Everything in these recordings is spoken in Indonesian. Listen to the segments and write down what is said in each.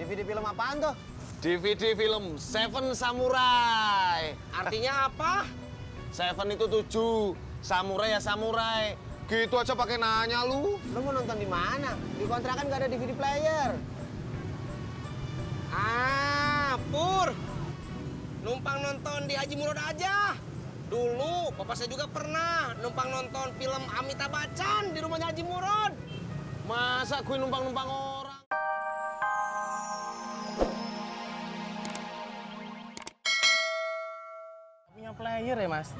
DVD film apaan tuh? DVD film Seven Samurai. Artinya apa? Seven itu 7, samurai ya samurai. Gitu aja pakai nanya lu. Lu mau nonton di mana? Di kontrakan nggak ada DVD player. Pur. Numpang nonton di Haji Murad aja. Dulu, bapak saya juga pernah numpang nonton film Amitabh Bachchan di rumahnya Haji Murad. Masa gue numpang-numpang orang? Punya player ya mas,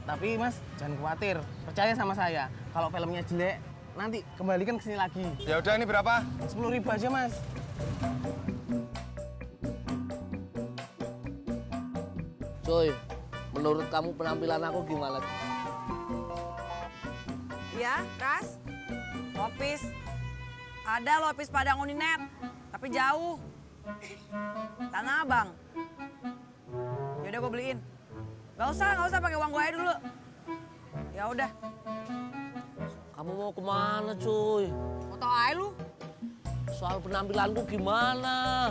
tapi mas jangan khawatir, percaya sama saya. Kalau filmnya jelek, nanti kembalikan ke sini lagi. Ya udah, ini berapa? 10.000 aja mas. Cuy, menurut kamu penampilan aku gimana? Ya, Ras. Lopis. Ada Lopis Padang Uninet, tapi jauh. Tanah Abang. Yaudah gue beliin. Gak usah pakai uang gue aja dulu. Ya udah. Kamu mau kemana cuy? Mau tau aja lu? Soal penampilanku gimana?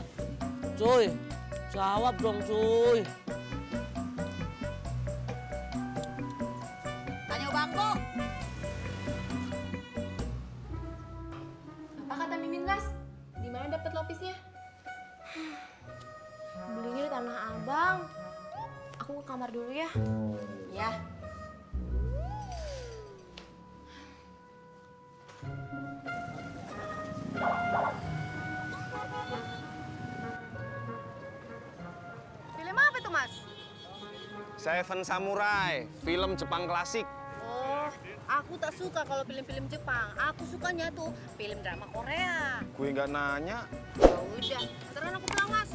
Cuy, jawab dong cuy. Tanya Bangko. Apa kata Mimin, Ras? Di mana dapat lopisnya? Belinya di Tanah Abang. Aku ke kamar dulu ya. Ya. Film apa tuh, Mas? Seven Samurai, film Jepang klasik. Oh, aku tak suka kalau film-film Jepang. Aku sukanya tuh film drama Korea. Gue nggak nanya. Ya udah, antaran aku pulang, Mas.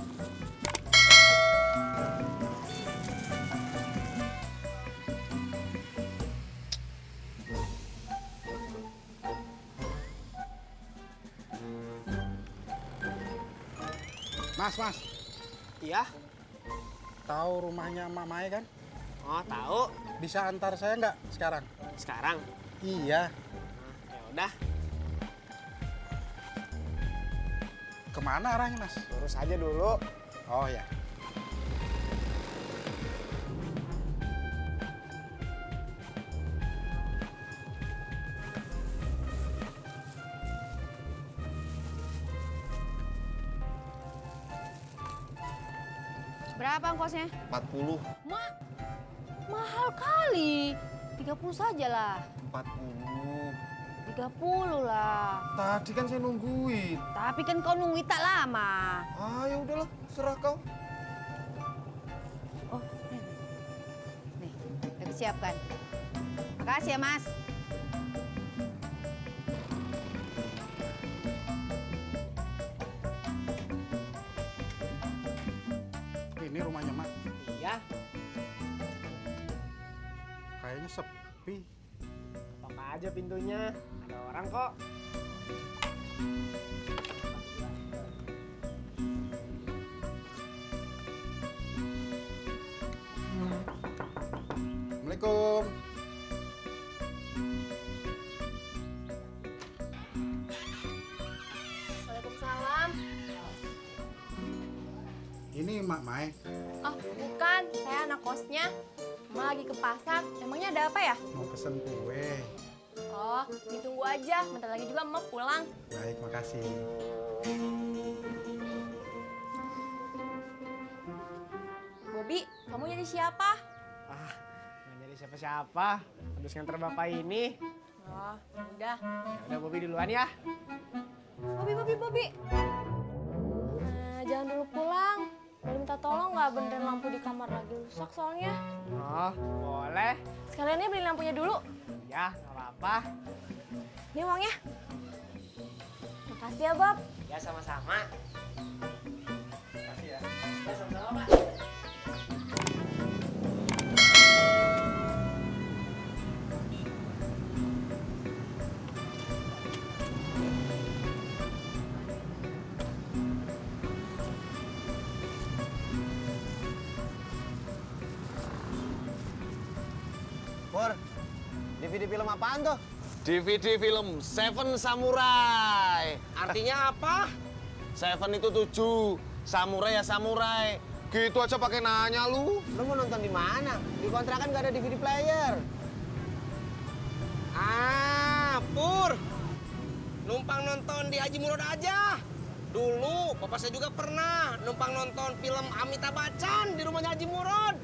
Mas. Iya? Tahu rumahnya Mak Mai kan? Oh, tahu. Bisa antar saya nggak sekarang? Sekarang. Iya. Ya udah, Kemana arahnya, Mas? lurus aja dulu. Oh ya. Berapa ongkosnya? 40. Mahal kali. 30 saja lah. 40. 30 lah. Tadi kan saya nungguin. Tapi kan kau nunggu tak lama. Ya udahlah, serah kau. Oh, nih, udah disiapkan. Makasih ya, Mas. Ini rumahnya Mak. Iya. Kayaknya sepi. Buka aja pintunya. Ada orang kok. Assalamualaikum. Waalaikumsalam. Ini Mak Mai. Oh, bukan. Saya anak kosnya. Mama lagi ke pasar. Emangnya ada apa ya? Mau pesen kue. Oh, ditunggu aja. Bentar lagi juga Mama pulang. Baik, makasih. Bobi, kamu jadi siapa? Nggak jadi siapa-siapa. Habis nganter bapak ini. Oh, udah. Ya udah, Bobi duluan ya. Bobi. Jangan dulu pulang. Boleh minta tolong nggak benerin lampu di kamar lagi rusak soalnya. Oh, boleh. Sekaliannya beli lampunya dulu. Ya, nggak apa-apa. Ini uangnya. Makasih ya, Bob. Ya, sama-sama. Makasih ya. Ya, sama-sama, Pak. Pur, DVD film apaan tuh? DVD film Seven Samurai. Artinya apa? Seven itu 7, samurai ya samurai. Gitu aja pakai nanya lu. Lu mau nonton di mana? Di kontrakan nggak ada DVD player. Ah, Pur. Numpang nonton di Haji Murad aja. Dulu, bapak saya juga pernah numpang nonton film Amitabh Bachchan di rumahnya Haji Murad.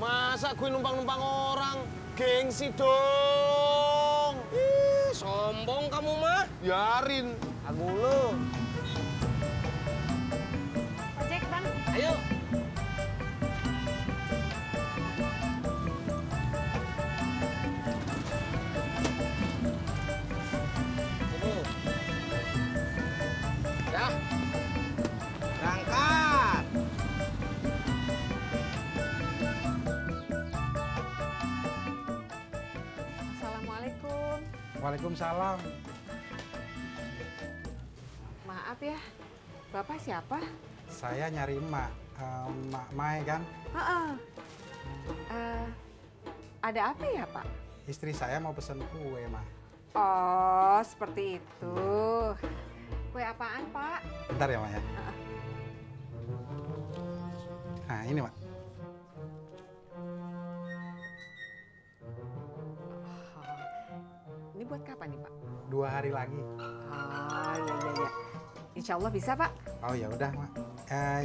Masa gue numpang-numpang orang? Gengsi dong. Ih, sombong kamu mah. Biarin. Aku lu. Ojek, Bang. Ayo. Ya. Berangkat. Assalamualaikum. Waalaikumsalam. Maaf ya, Bapak siapa? Saya nyari emak. Mak Mai kan? Heeh. Ada apa ya, Pak? Istri saya mau pesen kue, Mak. Oh, seperti itu. Kue apaan, Pak? Bentar ya, Mak ya. Nah, ini, Mak. Ini buat kapan nih, Pak? 2 hari lagi. Oh, iya. Insya Allah bisa, Pak. Oh ya udah, Mak.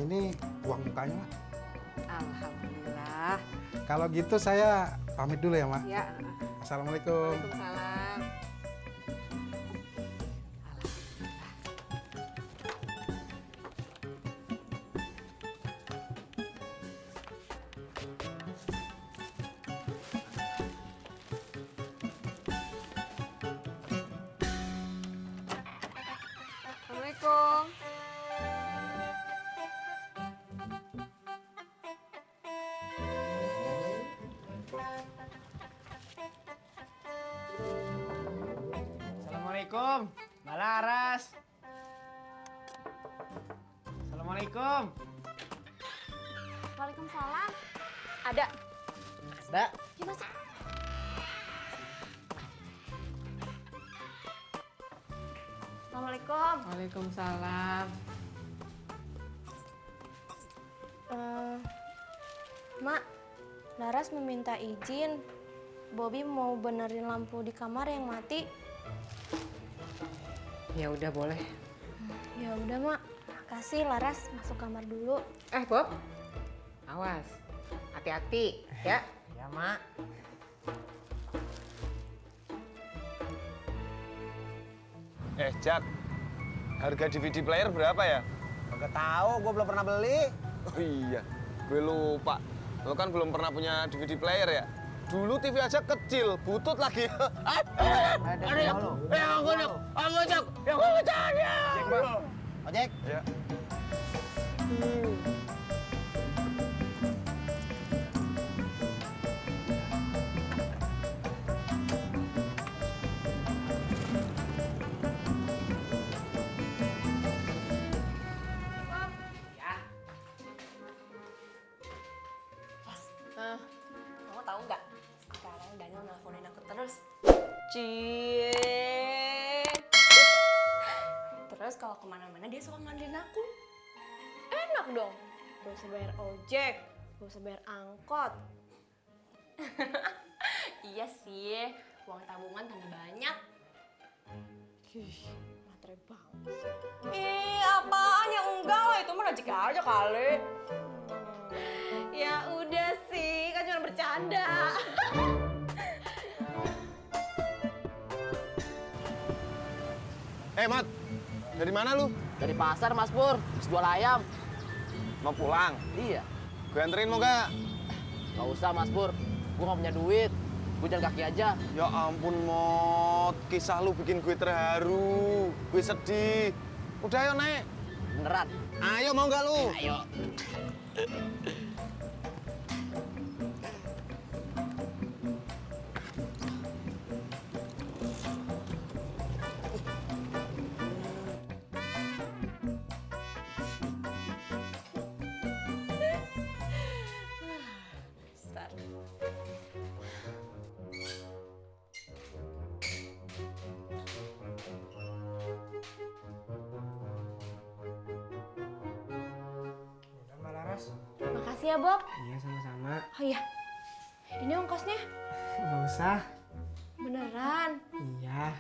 Ini uang mukanya, Mak. Alhamdulillah. Kalau gitu saya pamit dulu ya, Mak. Ya. Assalamualaikum. Waalaikumsalam. Assalamualaikum. Assalamualaikum, Mbak Laras. Assalamualaikum. Waalaikumsalam. Ada. Ada. Yuk masuk. Assalamualaikum. Waalaikumsalam. Mak, Laras meminta izin. Bobby mau benerin lampu di kamar yang mati. Ya udah boleh. Ya udah, Mak. Kasih Laras masuk kamar dulu. Bob. Awas. Hati-hati ya. Ya, Mak. Jak, harga DVD player berapa ya? Kagak tahu, gue belum pernah beli. Oh iya, gue lupa. Lo kan belum pernah punya DVD player ya? Dulu TV aja kecil, butut lagi. Ada yang Ojek. Ojek. Ya. Kamu tahu nggak? Sekarang Daniel nelfonin aku terus. Cie. Terus kalau kemana-mana dia suka mandiin aku. Enak dong. Gak usah bayar ojek, gak usah bayar angkot. Iya sih, uang tabungan tambah banyak. Matre banget sih. Ih, apaan ya? Enggak lah, itu mah rezeki aja kali. Ya udah sih, kan cuma bercanda. Mat, dari mana lu? Dari pasar, Mas Pur. Habis jual ayam. Mau pulang? Iya. Gue anterin mau gak? Gak usah, Mas Pur. Gue gak punya duit. Gue jalan kaki aja. Ya ampun, Mot. Kisah lu bikin gue terharu. Gue sedih. Udah ayo naik. Beneran. Ayo mau gak lu? Ayo. Makasih ya, Bob. Iya, sama-sama. Oh iya, ini ongkosnya. Nggak usah. Beneran. Iya.